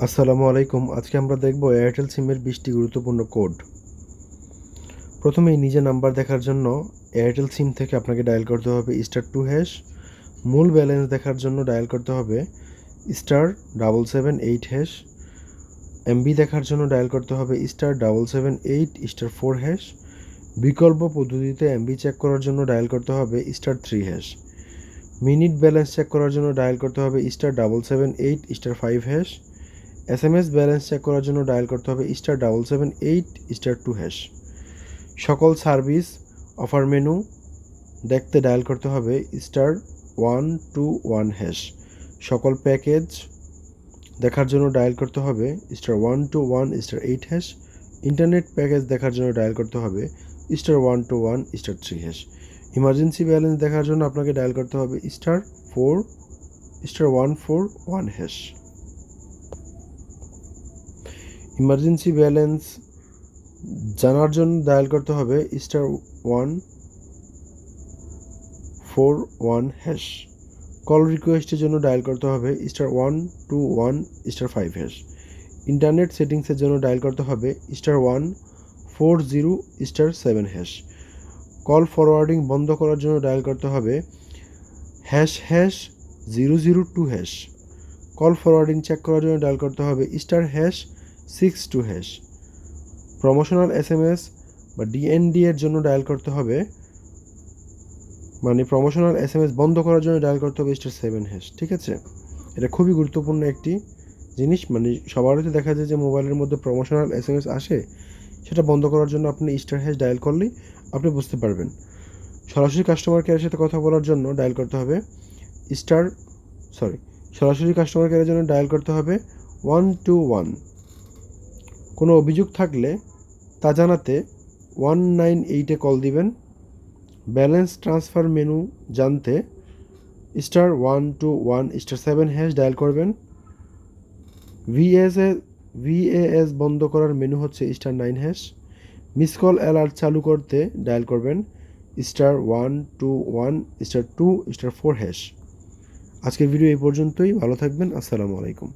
আসসালামু আলাইকুম। আজকে আমরা দেখব এয়ারটেল সিমের 20টি গুরুত্বপূর্ণ কোড। প্রথমেই নিজে নাম্বার দেখার জন্য এয়ারটেল সিম থেকে আপনাকে ডায়াল করতে হবে *2#। মূল ব্যালেন্স দেখার জন্য ডায়াল করতে হবে *778#। এমবি দেখার জন্য ডায়াল করতে হবে *778*4#। বিকল্প পদ্ধতিতে এমবি চেক করার জন্য ডায়াল করতে হবে *3#। মিনিট ব্যালেন্স চেক করার জন্য ডায়াল করতে হবে *778*5#। এসএমএস ব্যালেন্স চেক করার জন্য ডায়াল করতে হবে *778*2#। সকল সার্ভিস অফার মেনু দেখতে ডায়াল করতে হবে *121#। সকল প্যাকেজ দেখার জন্য ডায়াল করতে হবে *121*8#। ইন্টারনেট প্যাকেজ দেখার জন্য ডায়াল করতে হবে *121*3#। ইমার্জেন্সি ব্যালেন্স দেখার জন্য আপনাকে ডায়াল করতে হবে *141#। ইমার্জেন্সি ব্যালেন্স জানার জন্য ডায়াল করতে হবে *141#। কল রিকোয়েস্টের জন্য ডায়াল করতে হবে *121*5#। ইন্টারনেট সেটিংসের জন্য ডায়াল করতে হবে *140*7#। কল ফরওয়ার্ডিং বন্ধ করার জন্য ডায়াল করতে হবে #002#। কল ফরওয়ার্ডিং চেক করার জন্য ডায়াল করতে হবে *62#। প্রমোশনাল এসএমএস বা ডিএনডি এর জন্য ডায়াল করতে হবে প্রমোশনাল এসএমএস বন্ধ করার জন্য ডায়াল করতে হবে *7#। ঠিক আছে, এটা খুবই গুরুত্বপূর্ণ একটি জিনিস। সবারই তো দেখা যায় যে মোবাইলের মধ্যে প্রমোশনাল এসএমএস আসে, সেটা বন্ধ করার জন্য আপনি *# ডায়াল করলেই আপনি বুঝতে পারবেন। সরাসরি কাস্টমার কেয়ারের সাথে কথা বলার জন্য ডায়াল করতে হবে সরাসরি কাস্টমার কেয়ারের জন্য ডায়াল করতে হবে 121। কোনো অভিযোগ থাকলে তা জানাতে 198-এ কল দিবেন। ব্যালেন্স ট্রান্সফার মেনু জানতে *121*7# ডায়াল করবেন। ভিএএস বন্ধ করার মেনু হচ্ছে *9#। মিস কল অ্যালার্ট চালু করতে ডায়াল করবেন *121*2*4#। আজকের ভিডিও এই পর্যন্তই। ভালো থাকবেন। আসসালামু আলাইকুম।